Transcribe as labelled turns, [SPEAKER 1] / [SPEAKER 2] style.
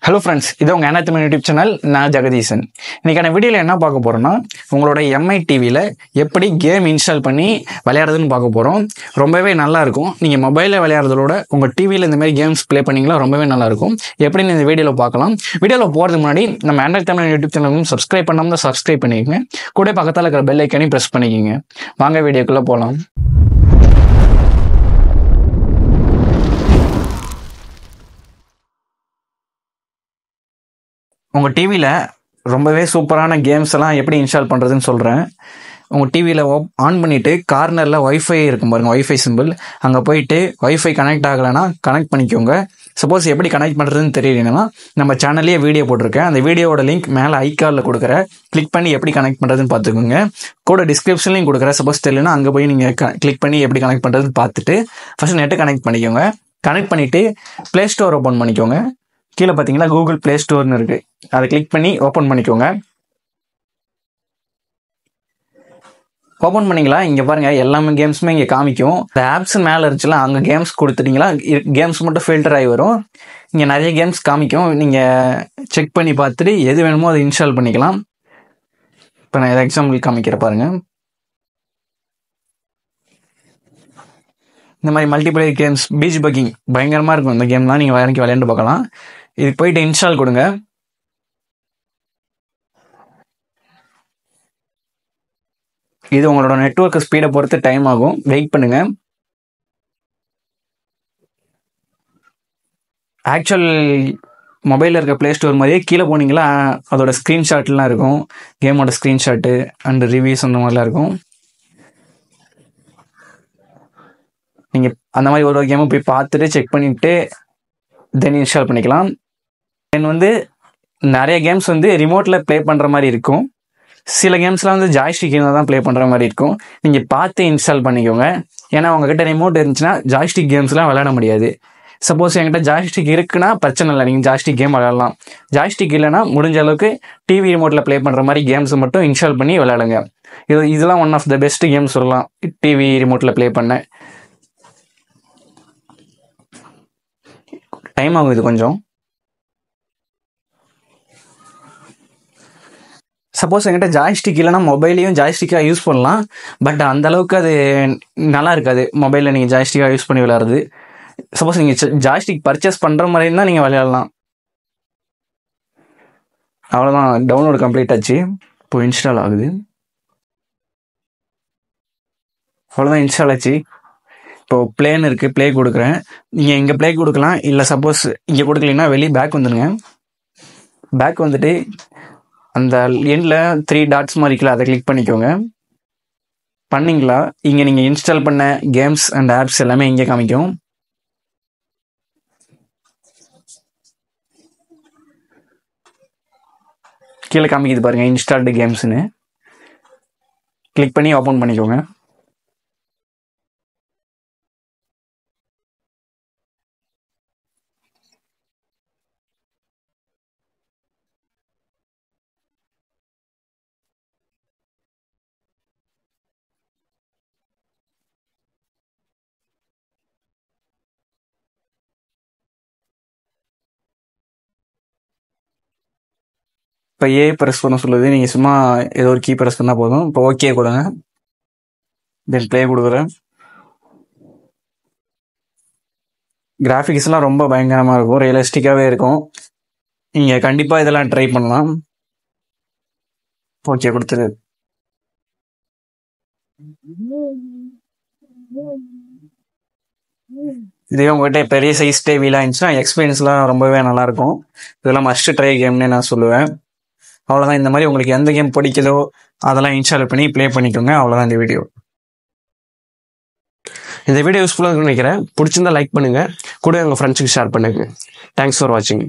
[SPEAKER 1] Hello friends, இது உங்கள் அனாத்தமி YouTube channel. நான் ஜெகதீசன். இன்றைக்கான வீடியோவில் என்ன பார்க்க போகிறோன்னா, உங்களோட எம்ஐ டிவியில் எப்படி கேம் இன்ஸ்டால் பண்ணி விளையாடுறதுன்னு பார்க்க போகிறோம். ரொம்பவே நல்லாயிருக்கும். நீங்கள் மொபைலில் விளையாடுறதோட உங்கள் டிவியில் இந்த மாதிரி கேம்ஸ் ப்ளே பண்ணிங்களா ரொம்பவே நல்லாயிருக்கும். எப்படின்னு இந்த வீடியோவில் பார்க்கலாம். வீடியோவில் போகிறதுக்கு முன்னாடி நம்ம அனாத்தமி யூடியூப் சேனலும் சப்ஸ்கிரைப் பண்ணாமல் சப்ஸ்கிரைப் பண்ணிக்கோங்க. கூட பக்கத்தில் இருக்கிற பெல் ஐக்கனையும் ப்ரெஸ் பண்ணிக்கோங்க. வாங்க வீடியோக்குள்ளே போகலாம். உங்கள் டிவியில் ரொம்பவே சூப்பரான கேம்ஸ் எல்லாம் எப்படி இன்ஸ்டால் பண்ணுறதுன்னு சொல்கிறேன். உங்கள் டிவியில் ஆன் பண்ணிவிட்டு கார்னரில் ஒய்ஃபை இருக்கும் பாருங்கள், ஒய்ஃபை சிம்பிள். அங்கே போயிட்டு ஒய்ஃபை கனெக்ட் ஆகலைன்னா கனெக்ட் பண்ணிக்கோங்க. சப்போஸ் எப்படி கனெக்ட் பண்ணுறதுன்னு தெரியலன்னா நம்ம சேனல்லேயே வீடியோ போட்டிருக்கேன். அந்த வீடியோவோட லிங்க் மேலே ஐகார்டில் கொடுக்குற, கிளிக் பண்ணி எப்படி கனெக்ட் பண்ணுறதுன்னு பார்த்துக்கோங்க. கூட டிஸ்கிரிப்ஷன்லையும் கொடுக்குறேன். சப்போஸ் தெரியலனா அங்கே போய் நீங்கள் கிளிக் பண்ணி எப்படி கனெக்ட் பண்ணுறதுன்னு பார்த்துட்டு ஃபஸ்ட் நெட்டை கனெக்ட் பண்ணிக்கோங்க. கனெக்ட் பண்ணிவிட்டு ப்ளே ஸ்டோர் ஓப்பன் பண்ணிக்கோங்க. கீழே பார்த்தீங்கன்னா கூகுள் ப்ளே ஸ்டோர்னு இருக்குது, அதை கிளிக் பண்ணி ஓப்பன் பண்ணிக்கோங்க. ஓப்பன் பண்ணிங்களா, இங்கே பாருங்கள் எல்லாமே கேம்ஸுமே இங்கே காமிக்கும். இந்த ஆப்ஸ் மேலே இருந்துச்சுல, அங்கே கேம்ஸ் கொடுத்துட்டிங்களா கேம்ஸ் மட்டும் ஃபில்டர் ஆகி வரும். இங்கே நிறைய கேம்ஸ் காமிக்கும். நீங்கள் செக் பண்ணி பார்த்துட்டு எது வேணுமோ அதை இன்ஸ்டால் பண்ணிக்கலாம். இப்போ நான் எதாவது எக்ஸாம்பிள் காமிக்கிற பாருங்கள். இந்த மாதிரி மல்டிபிளேயர் கேம்ஸ், பீச் பக்கிங் பயங்கரமாக இருக்கும். இந்த கேம்லாம் நீங்கள் இறங்கி விளையாண்டு பார்க்கலாம். இதுக்கு போயிட்டு இன்ஸ்டால் கொடுங்க. இது உங்களோட நெட்வொர்க் ஸ்பீடை பொறுத்து டைம் ஆகும், வெயிட் பண்ணுங்க. ஆக்சுவல் மொபைலில் இருக்க ப்ளே ஸ்டோர் மாதிரியே கீழே போனீங்களா அதோட ஸ்க்ரீன்ஷாட்லாம் இருக்கும். கேமோட ஸ்க்ரீன்ஷாட்டு அண்ட் ரிவ்யூஸ் அந்த மாதிரிலாம் இருக்கும். நீங்கள் அந்த மாதிரி ஒரு கேமும் போய் பார்த்துட்டு செக் பண்ணிவிட்டு தென் இன்ஸ்டால் பண்ணிக்கலாம். தென் நிறைய கேம்ஸ் ரிமோட்டில் ப்ளே பண்ணுற மாதிரி இருக்கும். சில கேம்ஸ்லாம் ஜாய்ஸ்டிக்கில் தான் ப்ளே பண்ணுற மாதிரி இருக்கும். நீங்கள் பார்த்து இன்ஸ்டால் பண்ணிக்கோங்க. ஏன்னா உங்ககிட்ட ரிமோட் இருந்துச்சுன்னா ஜாய்ஸ்டிக் கேம்ஸ்லாம் விளையாட முடியாது. சப்போஸ் என்கிட்ட ஜாய்ஸ்டிக் இருக்குன்னா பிரச்சனை இல்லை, நீங்கள் ஜாய்ஸ்டிக் கேம் விளையாடலாம். ஜாய்ஸ்டிக் இல்லைன்னா முடிஞ்ச அளவுக்கு டிவி ரிமோட்டில் ப்ளே பண்ணுற மாதிரி கேம்ஸை மட்டும் இன்ஸ்டால் பண்ணி விளையாடுங்க. இதெல்லாம் one of the best games சொல்லலாம் டிவி ரிமோட்டில் ப்ளே பண்ண. டைம் ஆகும் இது கொஞ்சம். சப்போஸ் என்கிட்ட ஜாய்ஸ்டிக் இல்லைனா மொபைலையும் ஜாய்ஸ்டிக்காக யூஸ் பண்ணலாம். பட் அந்தளவுக்கு அது நல்லா இருக்காது மொபைலில் நீங்கள் ஜாய்ஸ்டிக்காக யூஸ் பண்ணி விளையாடுறது. சப்போஸ் நீங்கள் ஜாய்ஸ்டிக் பர்ச்சேஸ் பண்ணுற மாதிரி இருந்தால் நீங்கள் விளையாடலாம். அவ்வளோதான், டவுன்லோடு கம்ப்ளீட் ஆச்சு. இப்போ இன்ஸ்டால் ஆகுது. அவ்வளோதான், இன்ஸ்டால் ஆச்சு. இப்போது ப்ளேன்னு இருக்குது, ப்ளே கொடுக்குறேன். நீங்கள் இங்கே ப்ளே கொடுக்கலாம். இல்லை சப்போஸ் இங்கே கொடுக்கலன்னா வெளியே பேக் வந்துடுங்க. பேக் வந்துட்டு அந்த எண்டில் 3 டாட்ஸ் மாதிரி இருக்குல்ல, அதை கிளிக் பண்ணிக்கோங்க. பண்ணிங்களா, இங்கே நீங்கள் இன்ஸ்டால் பண்ண கேம்ஸ் அண்ட் ஆப்ஸ் எல்லாமே இங்கே காமிக்கும். கீழே காமிக்குது பாருங்கள், இன்ஸ்டால்டு கேம்ஸ்னு. கிளிக் பண்ணி ஓப்பன் பண்ணிக்கோங்க. இப்போ ப்ரெஸ் பண்ண சொல்லுது. நீங்கள் சும்மா ஏதோ ஒரு கீ ப்ரெஸ் பண்ணால் போதும். இப்போ ஓகே கொடுங்க. தென் ப்ளே கொடுக்குறேன். கிராஃபிக்ஸ்லாம் ரொம்ப பயங்கரமாக இருக்கும், ரியலிஸ்டிக்காகவே இருக்கும். நீங்கள் கண்டிப்பாக இதெல்லாம் ட்ரை பண்ணலாம். ஓகே கொடுத்துரு. இதே உங்கள்கிட்ட பெரிய சைஸ் டிவிலாம் இருந்துச்சுன்னா எக்ஸ்பீரியன்ஸ்லாம் ரொம்பவே நல்லாயிருக்கும். இதெல்லாம் மஸ்ட் ட்ரை கேம்னே நான் சொல்லுவேன். அவ்வளோதான். இந்த மாதிரி உங்களுக்கு எந்த கேம் பிடிக்குதோ அதெல்லாம் இன்ஸ்டால் பண்ணி ப்ளே பண்ணிக்கோங்க. அவ்வளோதான் இந்த வீடியோ. இந்த வீடியோ யூஸ்ஃபுல்லாக இருக்குன்னு நினைக்கிறேன். பிடிச்சிருந்தா லைக் பண்ணுங்கள், கூட உங்கள் ஃப்ரெண்ட்ஸுக்கு ஷேர் பண்ணுங்கள். தேங்க்ஸ் ஃபார் வாட்சிங்.